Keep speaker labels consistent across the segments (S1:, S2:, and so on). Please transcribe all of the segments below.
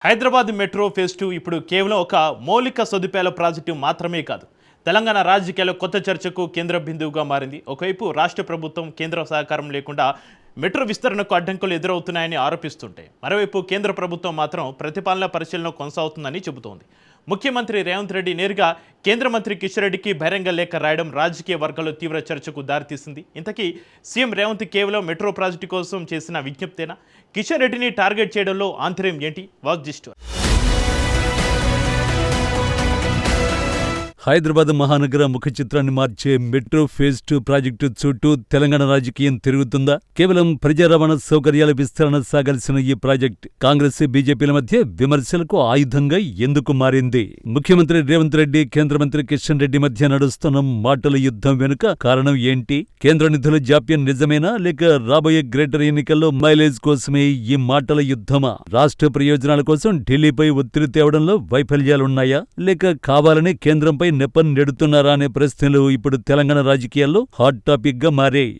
S1: Hyderabad metro phase 2 ఇప్పుడు కేవలం ఒక మౌలిక సదుపాయాల ప్రాజెక్టు మాత్రమే కాదు. తెలంగాణ రాజకీయాల్లో కొత్త చర్చకు కేంద్ర బిందువుగా మారింది. ఒకవైపు రాష్ట్ర ప్రభుత్వం కేంద్ర సహకారం లేకుండా మెట్రో విస్తరణకు అడ్డంకులు ఎదురవుతున్నాయని ఆరోపిస్తుంటే, మరోవైపు కేంద్ర ప్రభుత్వం మాత్రం ప్రతిపాదన పరిశీలన కొనసాగుతుందని చెబుతోంది. ముఖ్యమంత్రి రేవంత్ రెడ్డి నేరుగా కేంద్ర మంత్రి కిషన్ రెడ్డికి బహిరంగ లేఖ రాయడం రాజకీయ వర్గాల్లో తీవ్ర చర్చకు దారితీసింది. ఇంతకీ సీఎం రేవంత్ కేవలం మెట్రో ప్రాజెక్టు కోసం చేసిన విజ్ఞప్తేనా? కిషన్ రెడ్డిని టార్గెట్ చేయడంలో ఆంతర్యం ఏంటి? Watch this story.
S2: హైదరాబాద్ మహానగర ముఖ చిత్రాన్ని మార్చే మెట్రో ఫేజ్ 2 ప్రాజెక్టు చుట్టూ తెలంగాణ రాజకీయం తిరుగుతుందా? కేవలం ప్రజా రవాణా సౌకర్యాల విస్తరణ సాగాల్సిన ఈ ప్రాజెక్ట్ కాంగ్రెస్, బీజేపీల మధ్య విమర్శలకు ఆయుధంగా ఎందుకు మారింది? ముఖ్యమంత్రి రేవంత్ రెడ్డి, కేంద్ర మంత్రి కిషన్ రెడ్డి మధ్య నడుస్తున్న మాటల యుద్ధం వెనుక కారణం ఏంటి? కేంద్ర నిధుల జాప్యం నిజమేనా, లేక రాబోయే గ్రేటర్ ఎన్నికల్లో మైలేజ్ కోసమే ఈ మాటల యుద్ధమా? రాష్ట్ర ప్రయోజనాల కోసం ఢిల్లీపై ఒత్తిడి తేవడంలో వైఫల్యాలున్నాయా, లేక కావాలని కేంద్రంపై నెపం నెడుతున్నారా అనే ప్రశ్నలు ఇప్పుడు తెలంగాణ రాజకీయాల్లో హాట్ టాపిక్ గా మారాయి.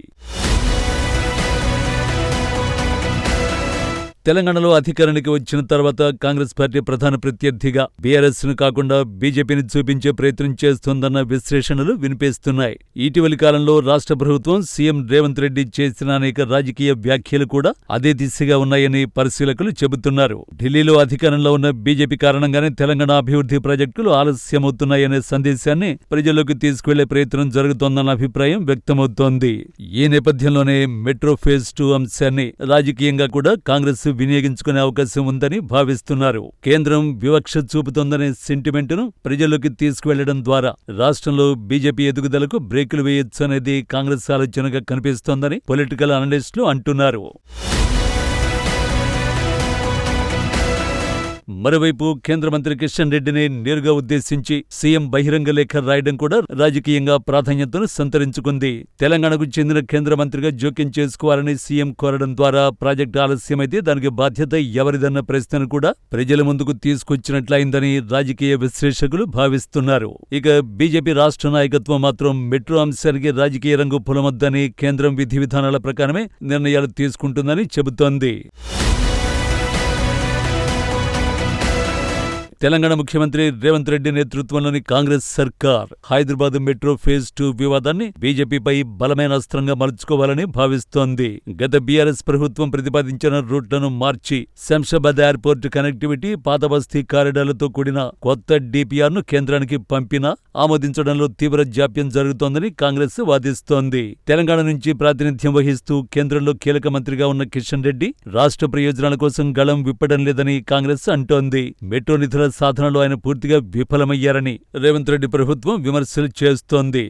S2: తెలంగాణలో అధికారానికి వచ్చిన తర్వాత కాంగ్రెస్ పార్టీ ప్రధాన ప్రత్యర్థిగా బీఆర్ఎస్ ను కాకుండా బీజేపీని చూపించే ప్రయత్నం చేస్తోందన్న విశ్లేషణలు వినిపిస్తున్నాయి. ఇటీవలి కాలంలో రాష్ట్ర ప్రభుత్వం, సీఎం రేవంత్ రెడ్డి చేసిన అనేక రాజకీయ వ్యాఖ్యలు కూడా అదే దిశగా ఉన్నాయని పరిశీలకులు చెబుతున్నారు. ఢిల్లీలో అధికారంలో ఉన్న బీజేపీ కారణంగానే తెలంగాణ అభివృద్ధి ప్రాజెక్టులు ఆలస్యమవుతున్నాయనే సందేశాన్ని ప్రజల్లోకి తీసుకువెళ్లే ప్రయత్నం జరుగుతోందన్న అభిప్రాయం వ్యక్తమవుతోంది. ఈ నేపథ్యంలోనే మెట్రో ఫేజ్ 2 అంశాన్ని రాజకీయంగా కూడా కాంగ్రెస్ వినియోగించుకునే అవకాశం ఉందని భావిస్తున్నారు. కేంద్రం వివక్ష చూపుతోందనే సెంటిమెంటును ప్రజల్లోకి తీసుకువెళ్లడం ద్వారా రాష్ట్రంలో బీజేపీ ఎదుగుదలకు బ్రేకులు వేయొచ్చు అనేది కాంగ్రెస్ ఆలోచనగా కనిపిస్తోందని పొలిటికల్ అనలిస్టులు అంటున్నారు. మరోవైపు కేంద్ర మంత్రి కిషన్ రెడ్డిని నేరుగా ఉద్దేశించి సీఎం బహిరంగ లేఖ రాయడం కూడా రాజకీయంగా ప్రాధాన్యతను సంతరించుకుంది. తెలంగాణకు చెందిన కేంద్ర మంత్రిగా జోక్యం చేసుకోవాలని సీఎం కోరడం ద్వారా ప్రాజెక్టు ఆలస్యమైతే దానికి బాధ్యత ఎవరిదన్న ప్రశ్నను కూడా ప్రజల ముందుకు తీసుకొచ్చినట్లయిందని రాజకీయ విశ్లేషకులు భావిస్తున్నారు. ఇక బీజేపీ రాష్ట్ర నాయకత్వం మాత్రం మెట్రో అంశానికి రాజకీయ రంగు పులమొద్దని, కేంద్రం విధి విధానాల ప్రకారమే నిర్ణయాలు తీసుకుంటుందని చెబుతోంది. తెలంగాణ ముఖ్యమంత్రి రేవంత్ రెడ్డి నేతృత్వంలోని కాంగ్రెస్ సర్కార్ హైదరాబాద్ మెట్రో ఫేజ్ 2 వివాదాన్ని బీజేపీపై బలమైన అస్త్రంగా మలుచుకోవాలని భావిస్తోంది. గత బీఆర్ఎస్ ప్రభుత్వం ప్రతిపాదించిన రూట్లను మార్చి శంషాబాద్ ఎయిర్పోర్ట్ కనెక్టివిటీ, పాతబస్తీ కారిడార్లతో కూడిన కొత్త డీపీఆర్ ను కేంద్రానికి పంపినా ఆమోదించడంలో తీవ్ర జాప్యం జరుగుతోందని కాంగ్రెస్ వాదిస్తోంది. తెలంగాణ నుంచి ప్రాతినిధ్యం వహిస్తూ కేంద్రంలో కీలక మంత్రిగా ఉన్న కిషన్ రెడ్డి రాష్ట్ర ప్రయోజనాల కోసం గళం విప్పడం లేదని కాంగ్రెస్ అంటోంది. మెట్రో నిధుల సాధనలో ఆయన పూర్తిగా విఫలమయ్యారని రేవంత్ రెడ్డి ప్రభుత్వం విమర్శలు చేస్తోంది.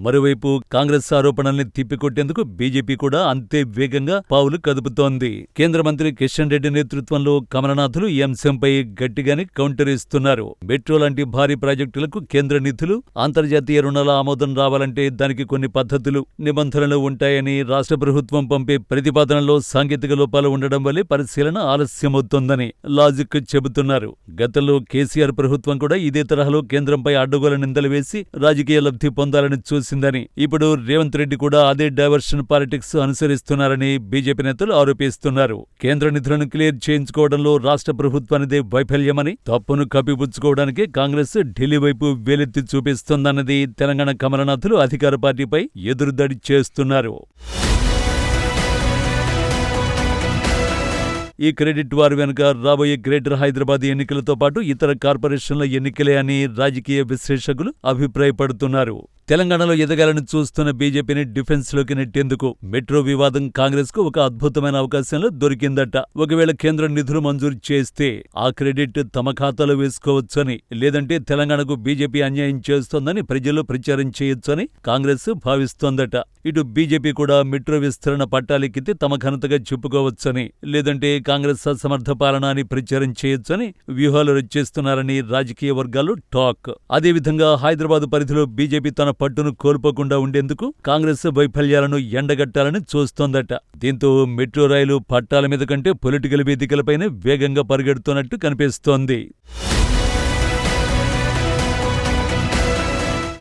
S2: మరోవైపు కాంగ్రెస్ ఆరోపణల్ని తిప్పికొట్టేందుకు బీజేపీ కూడా అంతే వేగంగా పావులు కదుపుతోంది. కేంద్ర మంత్రి కిషన్ రెడ్డి నేతృత్వంలో కమలనాథులు ఈ అంశంపై గట్టిగానే కౌంటర్ ఇస్తున్నారు. మెట్రో లాంటి భారీ ప్రాజెక్టులకు కేంద్ర నిధులు, అంతర్జాతీయ రుణాల ఆమోదం రావాలంటే దానికి కొన్ని పద్ధతులు, నిబంధనలు ఉంటాయని, రాష్ట్ర ప్రభుత్వం పంపే ప్రతిపాదనలో సాంకేతిక లోపాలు ఉండడం వల్లే పరిశీలన ఆలస్యమవుతోందని లాజిక్ చెబుతున్నారు. గతంలో కేసీఆర్ ప్రభుత్వం కూడా ఇదే తరహాలో కేంద్రంపై అడ్డగోల నిందలు వేసి రాజకీయ లబ్ధి పొందాలని చూసిందని, ఇప్పుడు రేవంత్ రెడ్డి కూడా అదే డైవర్షన్ పాలిటిక్స్ అనుసరిస్తున్నారని బీజేపీ నేతలు ఆరోపిస్తున్నారు. కేంద్ర నిధులను క్లియర్ చేయించుకోవడంలో రాష్ట్ర ప్రభుత్వానిదే వైఫల్యమని, తప్పును కప్పిపుచ్చుకోవడానికి కాంగ్రెస్ ఢిల్లీ వైపు వేలెత్తి చూపిస్తోందన్నది తెలంగాణ కమలనాథులు అధికార పార్టీపై ఎదురుదాడి చేస్తున్నారు. ఈ క్రెడిట్ వార్ వెనుక రాబోయే గ్రేటర్ హైదరాబాద్ ఎన్నికలతో పాటు ఇతర కార్పొరేషన్ల ఎన్నికలే అని రాజకీయ విశ్లేషకులు అభిప్రాయపడుతున్నారు. తెలంగాణలో ఎదగాలని చూస్తున్న బీజేపీని డిఫెన్స్ లోకి నెట్టేందుకు మెట్రో వివాదం కాంగ్రెస్ కు ఒక అద్భుతమైన అవకాశంలో దొరికిందట. ఒకవేళ కేంద్ర నిధులు మంజూరు చేస్తే ఆ క్రెడిట్ తమ ఖాతాలో వేసుకోవచ్చని, లేదంటే తెలంగాణకు బీజేపీ అన్యాయం చేస్తోందని ప్రజల్లో ప్రచారం చేయొచ్చని కాంగ్రెస్ భావిస్తోందట. ఇటు బీజేపీ కూడా మెట్రో విస్తరణ పట్టాలెక్కితే తమ ఘనతగా చెప్పుకోవచ్చని, లేదంటే కాంగ్రెస్ అసమర్థ పాలన అని ప్రచారం చేయొచ్చని వ్యూహాలు రచిస్తున్నారని రాజకీయ వర్గాలు టాక్. అదేవిధంగా హైదరాబాద్ పరిధిలో బీజేపీ తన పట్టును కోల్పోకుండా ఉండేందుకు కాంగ్రెస్ వైఫల్యాలను ఎండగట్టాలని చూస్తోందట. దీంతో మెట్రో రైలు పట్టాల మీద కంటే పొలిటికల్ వేదికలపైనే వేగంగా పరిగెడుతున్నట్టు కనిపిస్తోంది.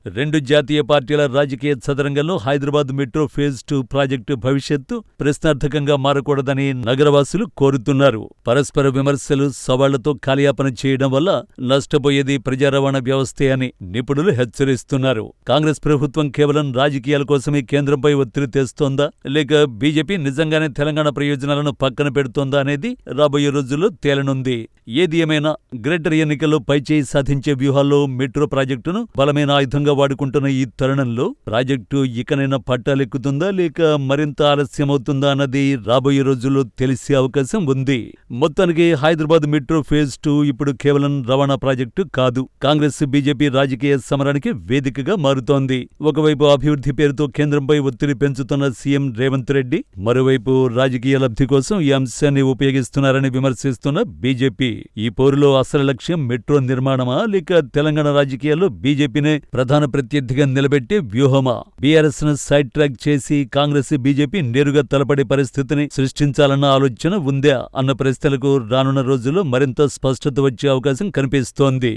S2: రెండు జాతీయ పార్టీల రాజకీయ చదరంగంలో హైదరాబాద్ మెట్రో ఫేజ్ 2 ప్రాజెక్టు భవిష్యత్తు ప్రశ్నార్థకంగా మారకూడదని నగరవాసులు కోరుతున్నారు. పరస్పర విమర్శలు, సవాళ్లతో కాలయాపన చేయడం వల్ల నష్టపోయేది ప్రజా రవాణా వ్యవస్థే అని నిపుణులు హెచ్చరిస్తున్నారు. కాంగ్రెస్ ప్రభుత్వం కేవలం రాజకీయాల కోసమే కేంద్రంపై ఒత్తిడి తెస్తోందా, లేక బీజేపీ నిజంగానే తెలంగాణ ప్రయోజనాలను పక్కన పెడుతోందా అనేది రాబోయే రోజుల్లో తేలనుంది. ఏది ఏమైనా గ్రేటర్ ఎన్నికల్లో పైచేయి సాధించే వ్యూహాల్లో మెట్రో ప్రాజెక్టును బలమైన ఆయుధంగా వాడుకుంటున్న ఈ తరుణంలో ప్రాజెక్టు ఇకనైనా పట్టాలెక్కుతుందా లేక మరింత ఆలస్యమవుతుందా అన్నది రాబోయే రోజుల్లో తెలిసే అవకాశం ఉంది. మొత్తానికి హైదరాబాద్ మెట్రో ఫేజ్ 2 ఇప్పుడు కేవలం రవాణా ప్రాజెక్టు కాదు, కాంగ్రెస్ బీజేపీ రాజకీయ సమరానికి వేదికగా మారుతోంది. ఒకవైపు అభివృద్ధి పేరుతో కేంద్రంపై ఒత్తిడి పెంచుతున్న సీఎం రేవంత్ రెడ్డి, మరోవైపు రాజకీయ లబ్ధి కోసం ఈ అంశాన్ని ఉపయోగిస్తున్నారని విమర్శిస్తున్న బీజేపీ. ఈ పోరులో అసలు లక్ష్యం మెట్రో నిర్మాణమా లేక తెలంగాణ రాజకీయాల్లో బీజేపీనే ప్రధాన ప్రత్యర్థిగా నిలబెట్టే వ్యూహమా? బీఆర్ఎస్ ను సైడ్ ట్రాక్ చేసి కాంగ్రెస్ బీజేపీ నేరుగా తలపడే పరిస్థితిని సృష్టించాలన్న ఆలోచన ఉందా అన్న ప్రశ్నలకు రానున్న రోజుల్లో మరింత స్పష్టత వచ్చే అవకాశం కనిపిస్తోంది.